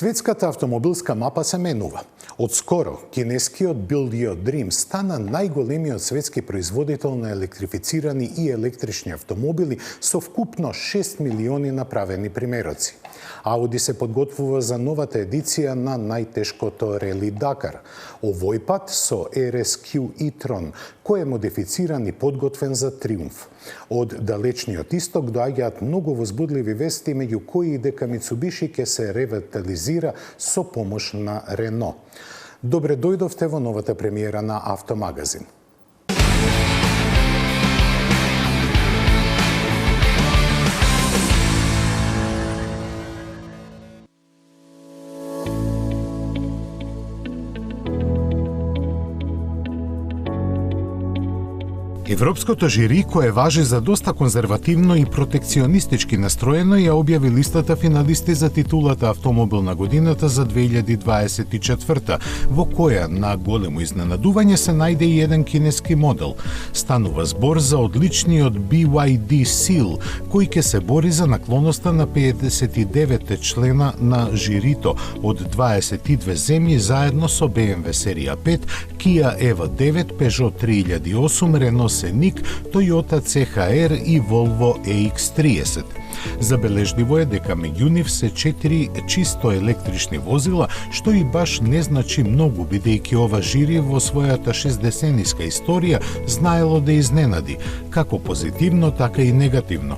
Светската автомобилска мапа се менува. Одскоро, кинескиот Build Dream стана најголемиот светски производител на електрифицирани и електрични автомобили со вкупно 6 милиони направени примероци. Ауди се подготвува за новата едиција на најтешкото рели Дакар. Овој пат со RSQ e-tron, кој е модифициран и подготвен за триумф. Од далечниот исток доаѓаат многу возбудливи вести, меѓу кои и дека Mitsubishi ќе се ревитализира со помош на Рено. Добре дојдовте во новата премиера на Автомагазин. Европското жири, кое важи за доста конзервативно и протекционистички настроено, ја објави листата финалисти за титулата Автомобил на годината за 2024, во која на големо изненадување се најде и еден кинески модел. Станува збор за одличниот BYD Seal, кој ќе се бори за наклоноста на 59 члена на жирито од 22 земји заедно со BMW серија 5, Kia EV9, Peugeot 3008, Renault Scenic, Toyota CHR и Volvo EX30. Забележливо е дека меѓу нив се 4 чисто електрични возила, што и баш не значи многу, бидејќи ова жири во својата 60-ниска историја знаело да изненади, како позитивно, така и негативно.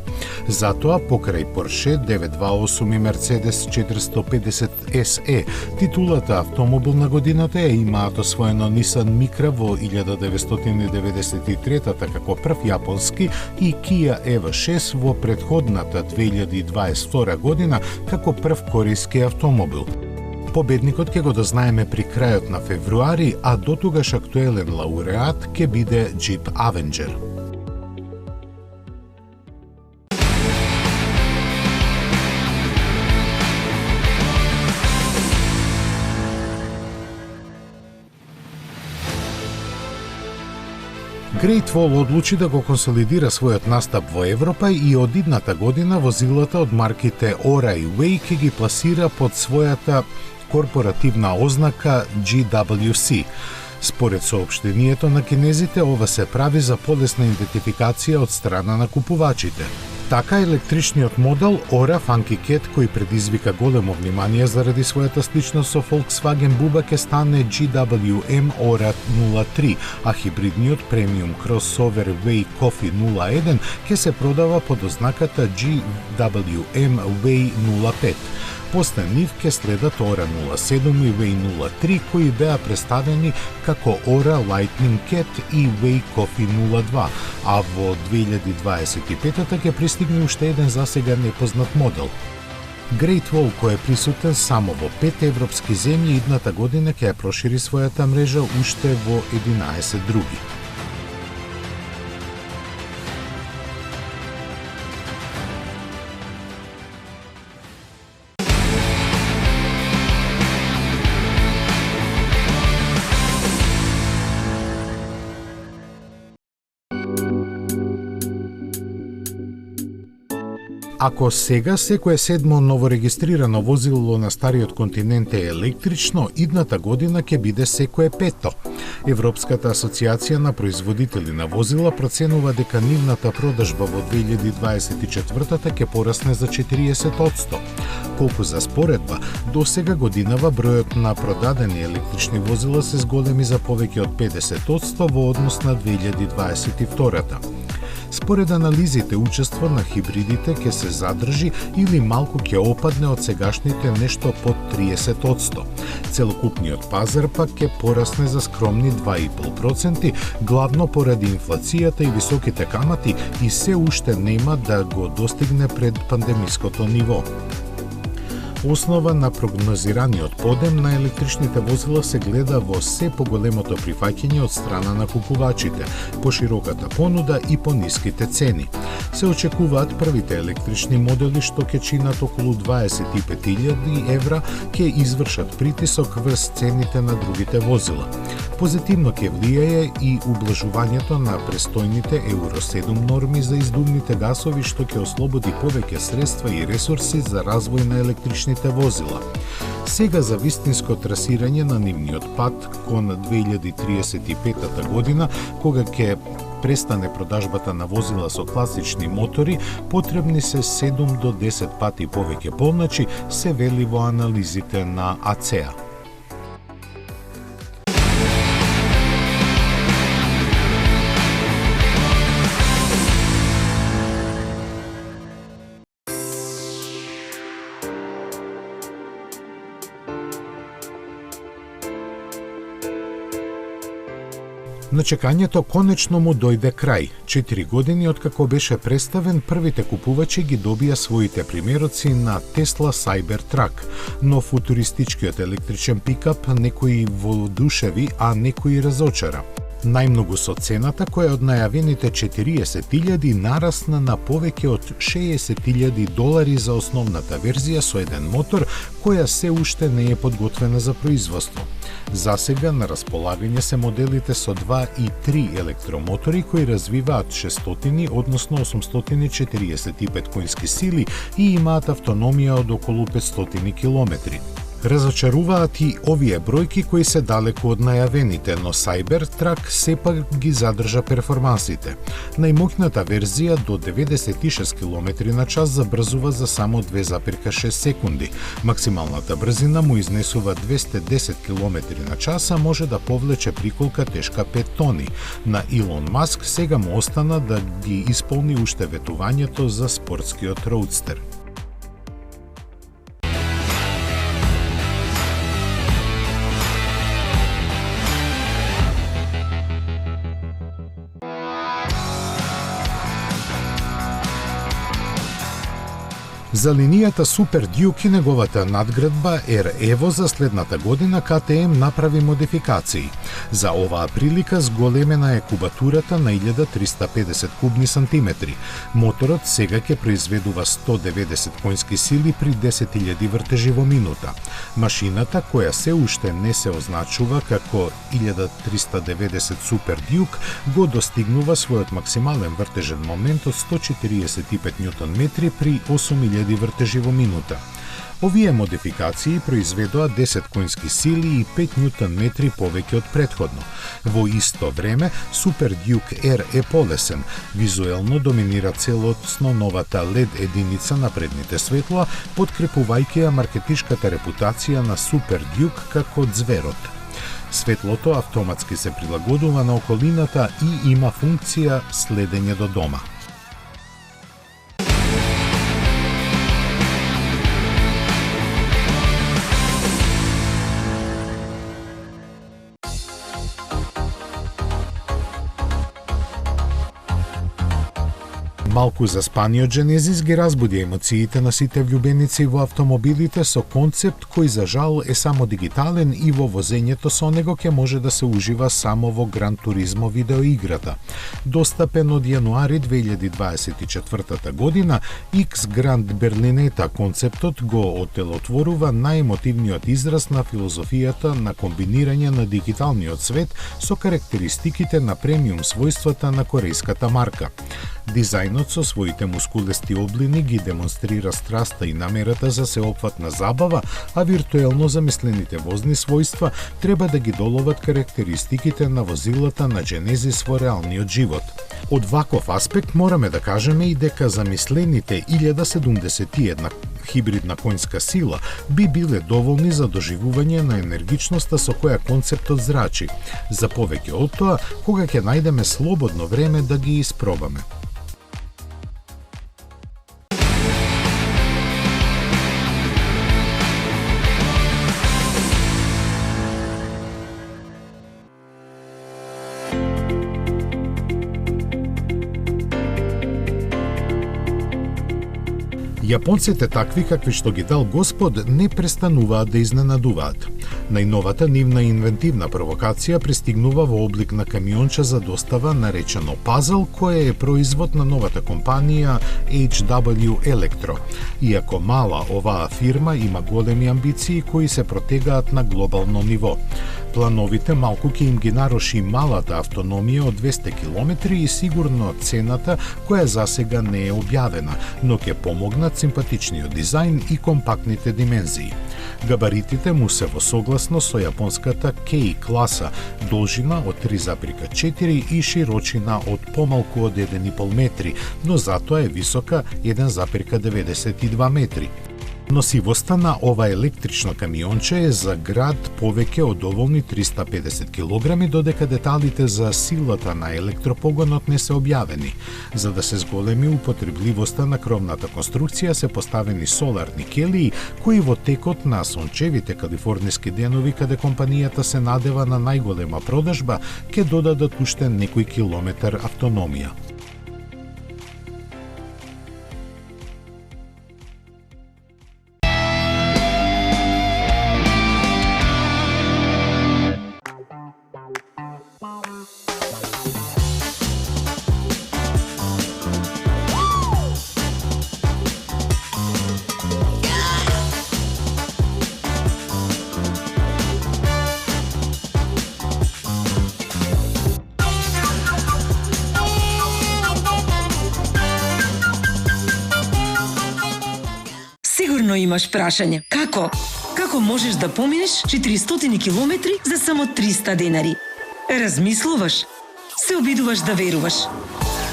Затоа, покрај Porsche 928 и Mercedes 450 SE, титулата Автомобил на годината ја имаат освоено Nissan Micra во 1993-та како прв јапонски и Kia EV6 во претходната 2022 година како прв корејски автомобил. Победникот ќе го дознаеме при крајот на февруари, а дотогаш актуелен лауреат ќе биде Jeep Avenger. Great Wall одлучи да го консолидира својот настап во Европа и од идната година возилата од марките Ora и Way ќе ги пласира под својата корпоративна ознака GWC. Според соопштението на кинезите, ова се прави за полесна идентификација од страна на купувачите. Така, електричниот модел Ora Funky Cat, кој предизвика големо внимание заради својата сличност со Volkswagen Буба, ќе стане GWM Ora 03, а хибридниот премиум кросовер Way Coffee 01 ќе се продава под ознаката GWM Way 05. После нив ќе следат Ora 07 и Way 03, кои беа представени како Ora Lightning Cat и Way Coffee 02, а во 2025-та ќе пристигне уште еден засега непознат модел. Great Wall, кој е присутен само во 5 европски земји, идната година ќе ја прошири својата мрежа уште во 11 други. Ако сега секое седмо новорегистрирано возило на стариот континент е електрично, идната година ќе биде секое пето. Европската асоциација на производители на возила проценува дека нивната продажба во 2024-та ќе порасне за 40%. Колку за споредба, до сега годинава бројот на продадени електрични возила се зголеми за повеќе од 50% во однос на 2022-та. Според анализите, учество на хибридите ќе се задржи или малку ќе опадне од сегашните нешто под 30%. Целокупниот пазар пак ќе порасне за скромни 2,5%, главно поради инфлацијата и високите камати, и се уште нема да го достигне пред пандемиското ниво. Основа на прогнозираниот подем на електричните возила се гледа во се поголемото прифаќање од страна на купувачите, по широката понуда и по ниските цени. Се очекуваат првите електрични модели што ќе чинат околу 25.000 евра ќе извршат притисок врз цените на другите возила. Позитивно ќе влијае и ублажувањето на престојните Евро 7 норми за издувните гасови што ќе ослободи повеќе средства и ресурси за развој на електричните возила. Сега за вистинско трасирање на нивниот пат кон 2035 година, кога ќе престане продажбата на возила со класични мотори, потребни се 7 до 10 пати повеќе полначи, се вели во анализите на АЦЕА. На чекањето конечно му дојде крај. 4 години откако беше представен, првите купувачи ги добија своите примероци на Tesla Cybertruck, но футуристичкиот електричен пикап некои воодушеви, а некои разочара. Најмногу со цената, која од најавените 40.000 нарасна на повеќе од $60.000 за основната верзија со еден мотор, која се уште не е подготвена за производство. Засега на располагање се моделите со 2 и 3 електромотори кои развиваат 600, односно 845 конски сили и имаат автономија од околу 500 километри. Разочаруваат и овие бројки кои се далеку од најавените, но Cybertruck сепак ги задржа перформансите. Најмоќната верзија до 96 км на час забрзува за само 2,6 секунди. Максималната брзина му изнесува 210 км на час, а може да повлече приколка тешка 5 тони. На Илон Маск сега му остана да ги исполни уште ветувањето за спортскиот роудстер. За линијата Super Duke и неговата надградба Air Evo за следната година КТМ направи модификации. За оваа прилика зголемена е кубатурата на 1350 кубни сантиметри. Моторот сега ќе произведува 190 конски сили при 10.000 вртежи во минута. Машината, која се уште не се означува како 1390 Super Duke, го достигнува својот максимален вртежен момент од 145 Нм при 8000 вртежи во минута. Овие модификации произведоа 10 конски сили и 5 Нм повеќе од претходно. Во исто време, Super Duke R е полесен. Визуелно доминира целосно новата LED единица на предните светла, подкрепувајќи ја маркетишката репутација на Super Duke како ѕверот. Светлото автоматски се прилагодува на околината и има функција следење до дома. Малку заспаниот Genesis ги разбуди емоциите на сите влюбеници во автомобилите со концепт кој за жал е само дигитален и во возењето со него ќе може да се ужива само во Gran Turismo видеоиграта. Достапен од јануари 2024 година, X Grand Berlinetta концептот го отелотворува најемотивниот израз на филозофијата на комбинирање на дигиталниот свет со карактеристиките на премиум својствата на корејската марка. Дизајнот со своите мускулести облини ги демонстрира страста и намерата за сеопфатна забава, а виртуелно замислените возни својства треба да ги доловат карактеристиките на возилата на Genesis во реалниот живот. Од ваков аспект мораме да кажеме и дека замислените 1071 хибридна конска сила би биле доволни за доживување на енергичноста со која концептот зрачи. За повеќе од тоа, кога ќе најдеме слободно време да ги испробаме. Јапонците, такви какви што ги дал Господ, не престануваат да изненадуваат. Најновата нивна инвентивна провокација пристигнува во облик на камионче за достава наречено Puzzle, кој е производ на новата компанија HW Electro. Иако мала, оваа фирма има големи амбиции кои се протегаат на глобално ниво. Плановите малку ќе им ги наруши малата автономија од 200 км и сигурно цената, која засега не е објавена, но ќе помогнат симпатичниот дизајн и компактните димензии. Габаритите му се во согласно со јапонската K класа, должина од 3,4 и широчина од помалку од 1,5 метри, но затоа е висока 1,92 метри. Носивоста на ова електрично камионче е за град повеќе од доволни 350 кг, додека деталите за силата на електропогонот не се објавени. За да се зголеми употребливоста на кровната конструкција се поставени соларни келии, кои во текот на сончевите калифорниски денови, каде компанијата се надева на најголема продажба, ќе додадат уште некој километар автономија. Сигурно имаш прашање. Како можеш да поминеш 400 километри за само 300 денари? Размислуваш? Се обидуваш да веруваш?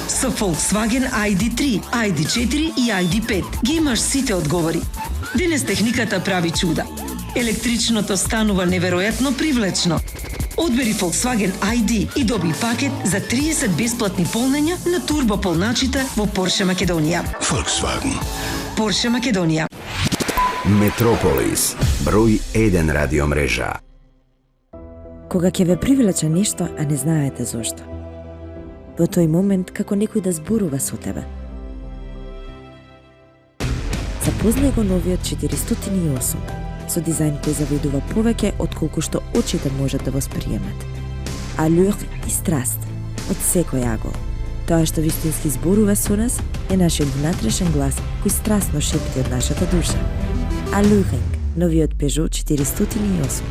Со Volkswagen ID3, ID4 и ID5 ги имаш сите одговори. Денес техниката прави чуда. Електричното станува неверојатно привлечно. Одбери Volkswagen ID и доби пакет за 30 бесплатни полнења на турбополначите во Porsche Македонија. Volkswagen. Porsche Македонија. Метрополис, број 1 радио мрежа. Кога ќе ве привлече нешто, а не знаете зошто. Во тој момент како некој да зборува со тебе. Запознај го новиот 408, со дизајн кој завидува повеќе отколку што очите можат да восприемат. Алюр и страст од секој агол. Тоа што вистински зборува со нас е нашиот внатрешен глас кој страстно шепти од нашата душа. Алюринг, новиот Peugeot 408.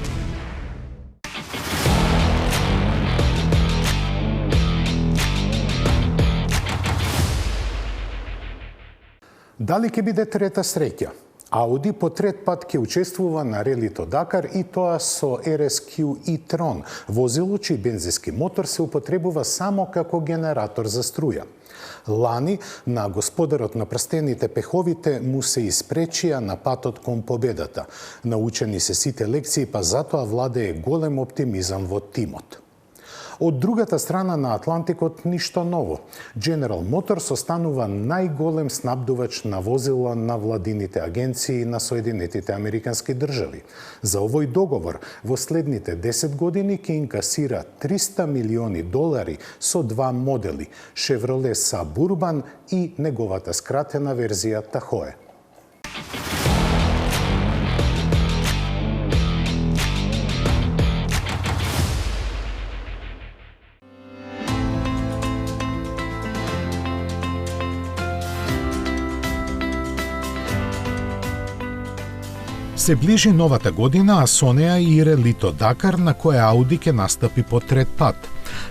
Дали ќе биде трета среќа? Ауди по трет пат ќе учествува на релито Дакар и тоа со RSQ e-tron, возило чиј бензински мотор се употребува само како генератор за струја. Лани на господарот на прстените пеховите му се испречија на патот кон победата. Научени се сите лекции, па затоа владее голем оптимизам во тимот. Од другата страна на Атлантикот ништо ново. General Motors останува најголем снабдувач на возила на владините агенции на Соединетите Американски држави. За овој договор во следните 10 години ќе инкасира $300 милиони со два модели – Chevrolet Suburban и неговата скратена верзија Tahoe. Се ближи новата година, а со неа и релито Дакар, на која Ауди ќе настапи по трет пат.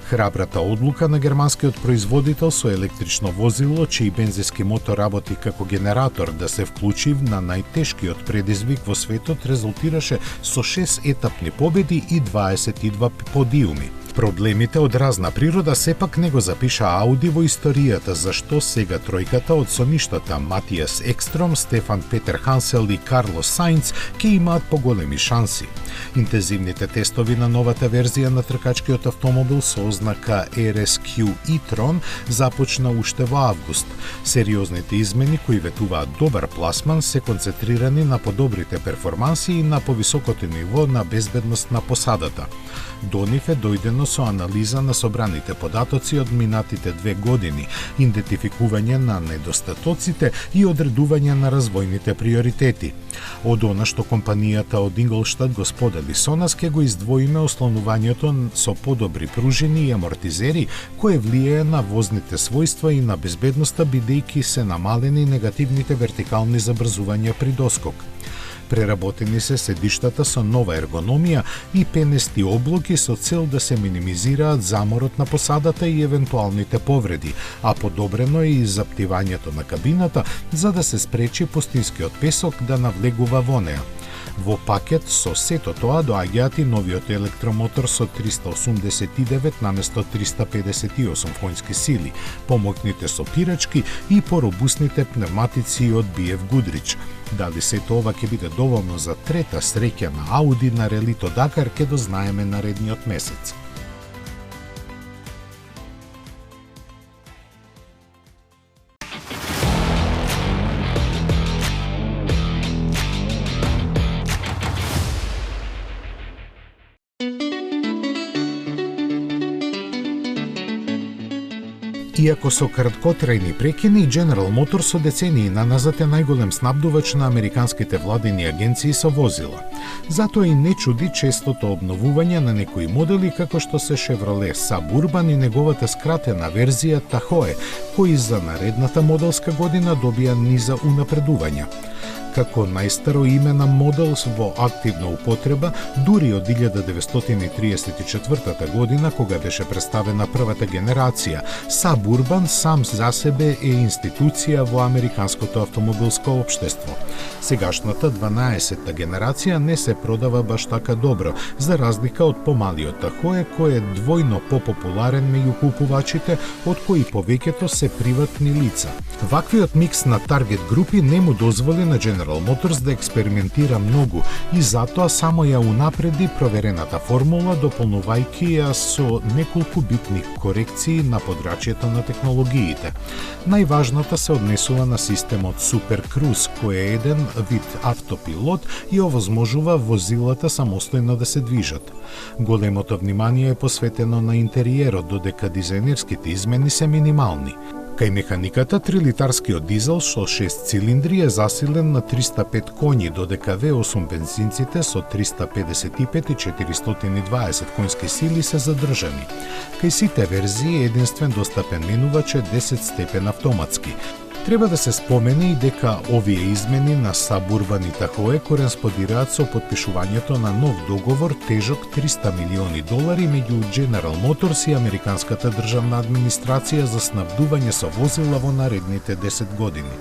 Храбрата одлука на германскиот производител со електрично возило, чиј бензински мотор работи како генератор, да се вклучи на најтешкиот предизвик во светот резултираше со 6 етапни победи и 22 подиуми. Проблемите од разна природа сепак не го запиша Ауди во историјата, зашто сега тројката од соништата Матијас Екстром, Стефан Петер Хансел и Карлос Сајнц ќе имаат поголеми шанси. Интензивните тестови на новата верзија на тркачкиот автомобил со ознака RSQ e-tron започна уште во август. Сериозните измени кои ветуваат добар пласман се концентрирани на подобрите перформанси и на повисокото ниво на безбедност на посадата. До нив е дојдено со анализа на собраните податоци од минатите 2 години, идентификување на недостатоците и одредување на развојните приоритети. Од она што компанијата од Инглштад го сподели со нас, ке го издвоиме ослонувањето со подобри пружини и амортизери, кое влијае на возните својства и на безбедноста, бидејќи се намалени негативните вертикални забрзувања при доскок. Преработени се седиштата со нова ергономија и пенести облоки со цел да се минимизираат заморот на посадата и евентуалните повреди, а подобрено е и заптивањето на кабината за да се спречи пустинскиот песок да навлегува во неа. Во пакет со сето тоа доаѓаат и новиот електромотор со 389 наместо 358 конски сили, помокните сопирачки и поробусните пневматици од BF Goodrich. Дали сето ова ќе биде доволно за трета среќа на Ауди на Релито Дакар ќе дознаеме наредниот месец. Иако со краткотрајни прекини, General Motors со децении наназад е најголем снабдувач на американските владени агенции со возила. Затоа и не чуди честото обновување на некои модели како што се Chevrolet Suburban и неговата скратена верзија Tahoe, кои за наредната моделска година добија низа унапредувања. Како најстаро име на модел во активна употреба, дури од 1934 година, кога беше представена првата генерација, Suburban сам за себе е институција во американското автомобилско општество. Сегашната 12-та генерација не се продава баш така добро, за разлика од помалиот Tahoe, кој е двојно попопуларен меѓу купувачите, од кои повеќето се приватни лица. Ваквиот микс на таргет групи не му дозволи на General Motors да експериментира многу и затоа само ја унапреди проверената формула, дополнувајќи ја со неколку битни корекции на подрачјето на технологиите. Најважната се однесува на системот Super Cruise, кој е еден вид автопилот и овозможува возилата самостојно да се движат. Големото внимание е посветено на интериерот, додека дизајнерските измени се минимални. Кај механиката, 3-литарскиот дизел со 6 цилиндри е засилен на 305 коњи, додека V8 бензинците со 355 и 420 конски сили се задржани. Кај сите верзии единствен достапен менувач е 10 степен автоматски. Треба да се спомени и дека овие измени на Suburban и Tahoe кореспондираат со подпишувањето на нов договор тежок $300 милиони меѓу General Motors и американската државна администрација за снабдување со возила во наредните 10 години.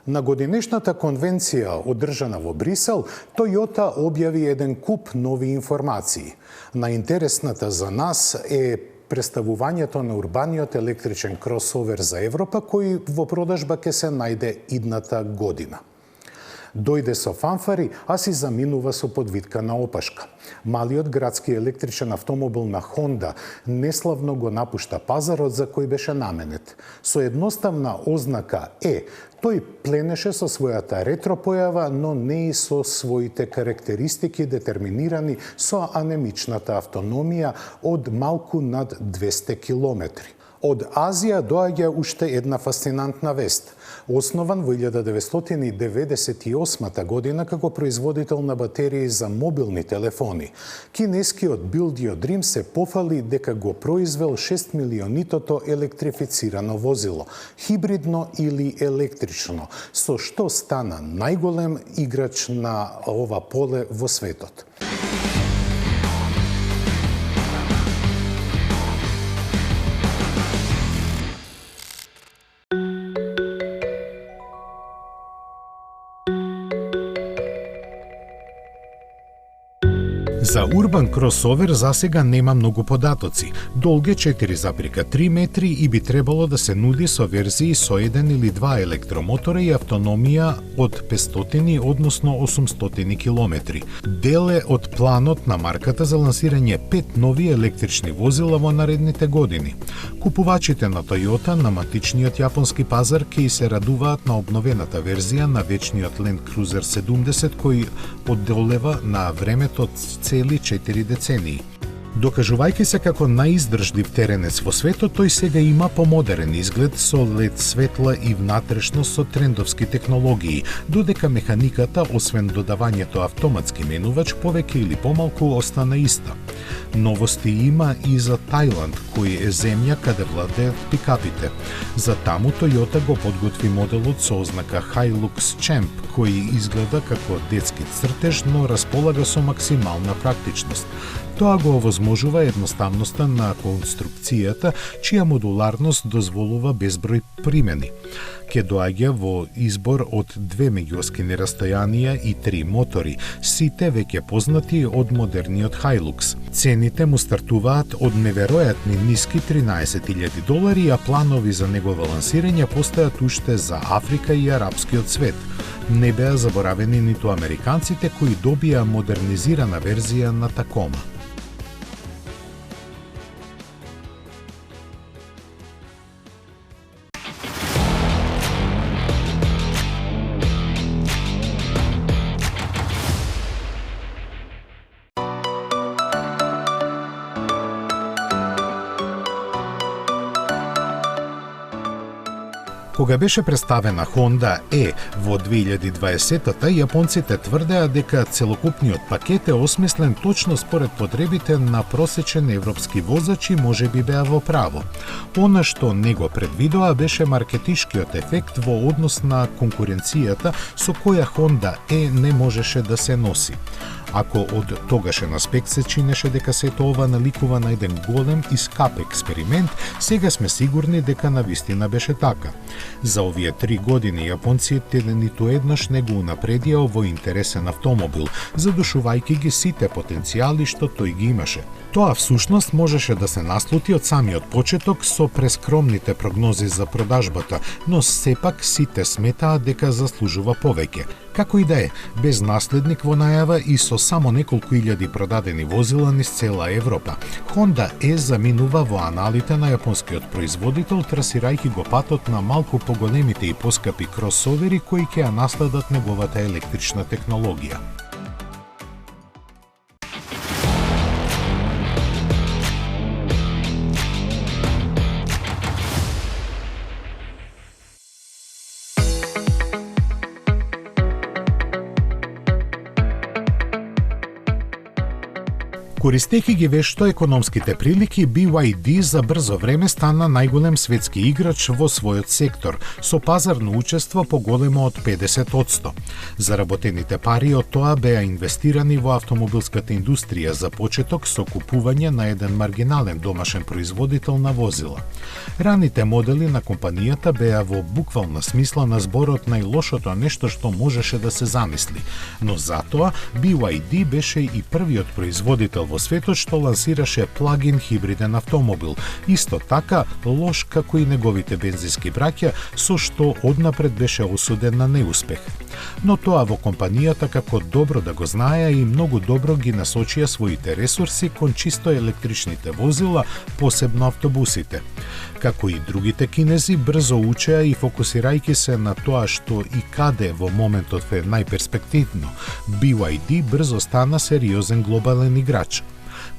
На годинешната конвенција одржана во Брисел, Toyota објави еден куп нови информации. Најинтересната за нас е представувањето на урбаниот електричен кросовер за Европа, кој во продажба ќе се најде идната година. Дојде со фанфари, а си заминува со подвитка на опашка. Малиот градски електричен автомобил на Honda неславно го напушта пазарот за кој беше наменет. Со едноставна ознака E, тој пленеше со својата ретро појава, но не и со своите карактеристики детерминирани со анемичната автономија од малку над 200 километри. Од Азија доаѓа уште една фасцинантна вест. Основан во 1998 година како производител на батерии за мобилни телефони, кинескиот Build се пофали дека го произвел 6 милионитото електрифицирано возило, хибридно или електрично, со што стана најголем играч на ова поле во светот. За урбан кросовер засега нема многу податоци. Долг е 4,3 метри и би требало да се нуди со верзии со 1 или 2 електромотора и автономија од 500 односно 800 километри. Дел е од планот на марката за лансирање 5 нови електрични возила во наредните години. Купувачите на Toyota на матичниот јапонски пазар ќе се радуваат на обновената верзија на вечниот Land Cruiser 70 кој одолева на времето цели 4 децении. Докажувајќи се како најиздржлив теренец во светот, тој сега има помодерен изглед со LED светла и внатрешност со трендовски технологии, додека механиката, освен додавањето автоматски менувач, повеќе или помалку остана иста. Новости има и за Тајланд, кој е земја каде владеат пикапите. За таму Toyota го подготви моделот со ознака Hilux Champ, кој изгледа како детски цртеж, но располага со максимална практичност. Тоа го овозможува едноставноста на конструкцијата, чија модуларност дозволува безброј примени. Ке доаѓа во избор од 2 меѓуоскини растојанија и 3 мотори, сите веќе познати од модерниот Hilux. Цените му стартуваат од неверојатни ниски $13,000, а планови за негово лансирање постојат уште за Африка и арапскиот свет. Не беа заборавени ниту американците кои добија модернизирана верзија на Такома. Кога беше представена Honda E во 2020-та, јапонците тврдеа дека целокупниот пакет е осмислен точно според потребите на просечен европски возач и можеби беа во право. Она што не го предвидоа беше маркетишкиот ефект во однос на конкуренцијата со која Honda E не можеше да се носи. Ако од тогашен аспект се чинеше дека сето ова наликува на еден голем и скап експеримент, сега сме сигурни дека навистина беше така. За овие 3 години јапонците ниту еднаш не го унапредија овој интересен автомобил, задушувајќи ги сите потенцијали што тој ги имаше. Тоа всушност можеше да се наслути од самиот почеток со прескромните прогнози за продажбата, но сепак сите сметаа дека заслужува повеќе. Како и да е, без наследник во најава и со само неколку илјади продадени возила низ цела Европа, Honda E заминува во аналите на јапонскиот производител, трасирајќи го патот на малку поголемите и поскапи кросовери кои ќе ја наследат неговата електрична технологија. Користејќи ги вешто економските прилики, BYD за брзо време стана најголем светски играч во својот сектор, со пазарно учество поголемо од 50%. Заработените пари од тоа беа инвестирани во автомобилската индустрија за почеток со купување на еден маргинален домашен производител на возила. Раните модели на компанијата беа во буквална смисла на зборот најлошото нешто што можеше да се замисли, но затоа BYD беше и првиот производител во светот што лансираше плагин хибриден автомобил, исто така лош како и неговите бензински браќа, со што однапред беше осуден на неуспех. Но тоа во компанијата како добро да го знаеа и многу добро ги насочија своите ресурси кон чисто електричните возила, посебно автобусите. Како и другите кинези, брзо учеа и фокусирајќи се на тоа што и каде во моментот е најперспективно, BYD брзо стана сериозен глобален играч.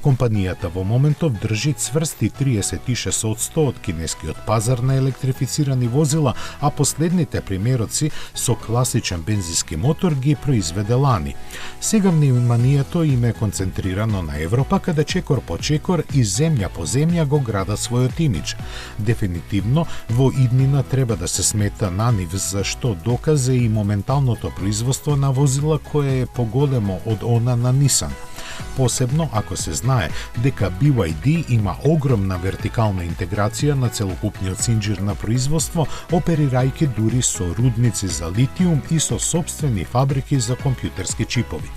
Компанијата во моментов држи цврсти 36% од кинескиот пазар на електрифицирани возила, а последните примероци со класичен бензински мотор ги произведе лани. Сега вниманието им е концентрирано на Европа, каде чекор по чекор и земја по земја го градат својот имидж. Дефинитивно, во иднина треба да се смета на нив, за што доказе и моменталното производство на возила кое е поголемо од она на Nissan. Посебно ако се знае дека BYD има огромна вертикална интеграција на целокупниот синџир на производство, оперирајќи дури со рудници за литиум и со сопствени фабрики за компјутерски чипови.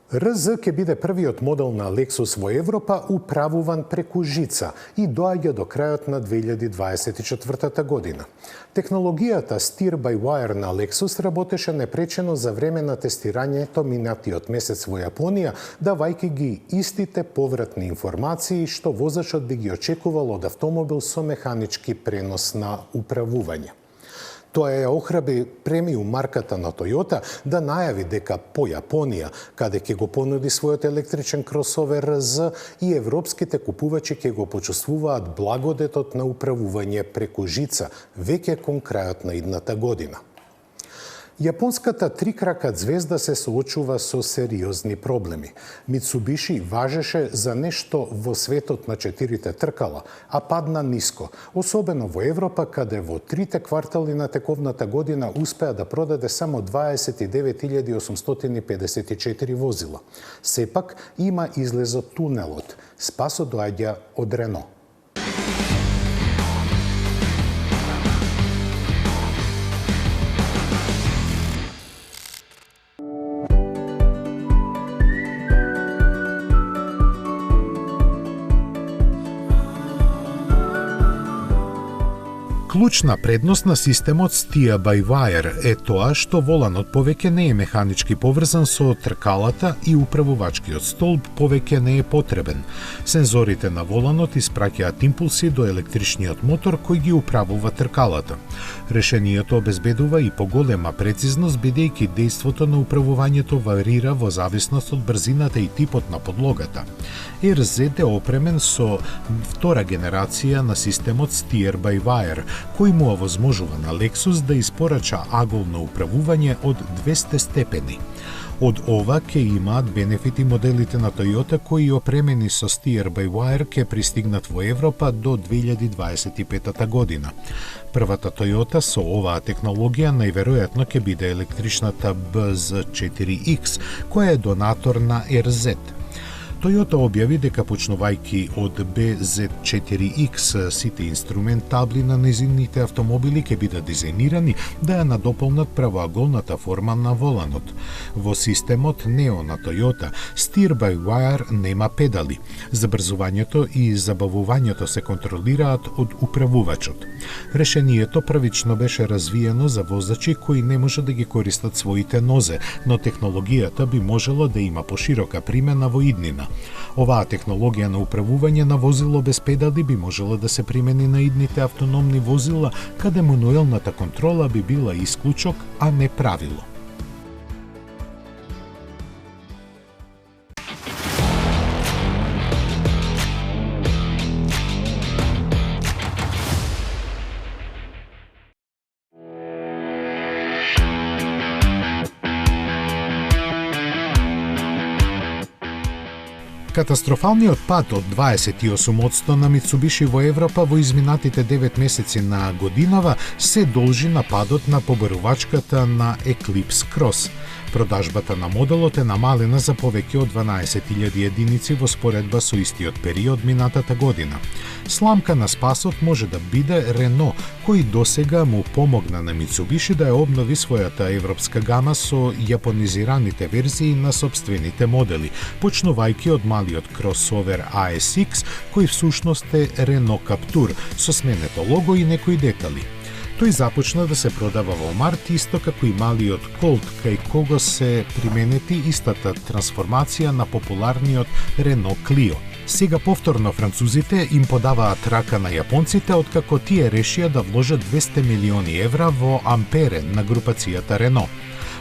РЗ ќе биде првиот модел на Lexus во Европа управуван преку жица и доаѓа до крајот на 2024 година. Технологијата Steer-by-Wire на Lexus работеше непречено за време на тестирањето минатиот месец во Јапонија, давајќи ги истите повратни информации што возачот би ги очекувал од автомобил со механички пренос на управување. Тоа ја охрабри премиум марката на Toyota да најави дека по Јапонија, каде ќе го понуди својот електричен кросовер РЗ, и европските купувачи ќе го почувствуваат благодетот на управување преку жица веќе кон крајот на идната година. Јапонската трикрака звезда се соочува со сериозни проблеми. Mitsubishi важеше за нешто во светот на четирите тркала, а падна ниско, особено во Европа, каде во трите квартали на тековната година успеа да продаде само 29.854 возила. Сепак има излез од тунелот. Спасот доаѓа од Рено. Клучна предност на системот Steer-by-Wire е тоа што воланот повеќе не е механички поврзан со тркалата и управувачкиот столб повеќе не е потребен. Сензорите на воланот испраќаат импулси до електричниот мотор кој ги управува тркалата. Решението обезбедува и поголема прецизност, бидејќи дејството на управувањето варира во зависност од брзината и типот на подлогата. РЗ е опремен со втора генерација на системот Steer-by-Wire, кој му овозможува на Lexus да испорача аголно управување од 200 степени. Од ова ќе имаат бенефити моделите на Toyota кои опремени со Steer-by-Wire ќе пристигнат во Европа до 2025 година. Првата Toyota со оваа технологија најверојатно ќе биде електричната BZ4X, која е донатор на RZ. Toyota објави дека почнувајќи од BZ4X сите инструментабли на незините автомобили ќе бидат дизајнирани да ја надополнат правоаголната форма на воланот. Во системот Neo на Toyota, Steer-by-Wire нема педали. Забрзувањето и забавувањето се контролираат од управувачот. Решението првично беше развиено за возачи кои не може да ги користат своите нозе, но технологијата би можела да има поширока примена во иднина. Оваа технологија на управување на возило без педали би можела да се примени на идните автономни возила, каде мануелната контрола би била исклучок, а не правило. Катастрофалниот пад од 28% на Mitsubishi во Европа во изминатите 9 месеци на годинава се должи на падот на побарувачката на Eclipse Cross. Продажбата на моделот е намалена за повеќе од 12.000 единици во споредба со истиот период минатата година. Сламка на спасот може да биде Renault, кој досега му помогна на Mitsubishi да ја обнови својата европска гама со јапонизираните верзии на сопствените модели, почнувајќи од малиот кросовер ASX, кој всушност е Renault Captur, со сменето лого и некои детали. Тој започна да се продава во март, исто како и малиот Colt, кај кого се применети истата трансформација на популарниот Renault Clio. Сега повторно французите им подаваат рака на јапонците, откако тие решија да вложат 200 милиони евра во Ampere на групацијата Renault.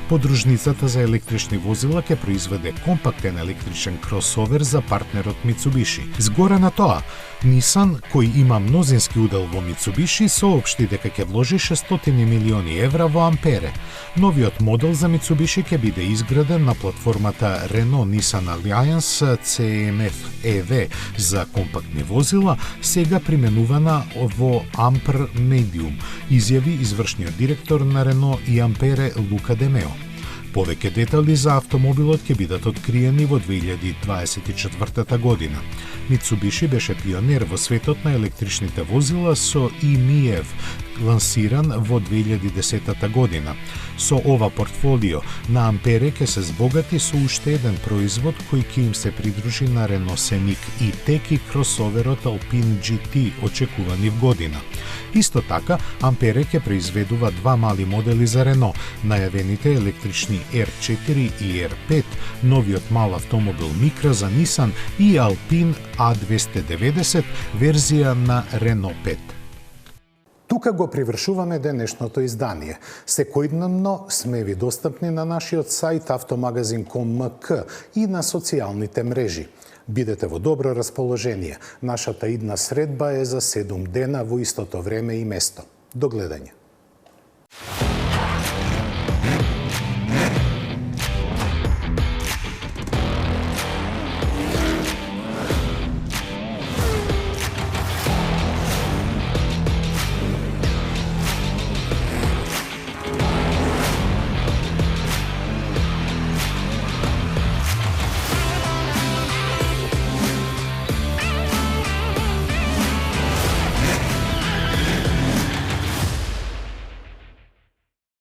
Подружницата за електрични возила ќе произведе компактен електричен кросовер за партнерот Mitsubishi. Згоре на тоа, Nissan, кој има мнозински удел во Mitsubishi, соопшти дека ќе вложи 600 милиони евра во Ampere. Новиот модел за Mitsubishi ќе биде изграден на платформата Renault-Nissan Alliance CMF-EV за компактни возила, сега применувана во Ampere Medium, изјави извршниот директор на Renault и Ampere Luca De Meo. Повеќе детали за автомобилот ќе бидат откриени во 2024 година. Mitsubishi беше пионер во светот на електричните возила со eMIEV, лансиран во 2010 година. Со ова портфолио на Ампере ќе се збогати со уште еден производ кој ќе им се придружи на Renault Scenic E-Tech и кросоверот Alpine GT очекувани в година. Исто така, Ампере ќе произведува два мали модели за Renault, најавените електрични R4 и R5, новиот мал автомобил Micra за Nissan и Alpine A290 верзија на Renault 5. Тука го привршуваме денешното издание. Секојдневно сме ви достапни на нашиот сајт автомагазин.com.mk и на социјалните мрежи. Бидете во добро расположение. Нашата идна средба е за 7 дена во истото време и место. До гледање.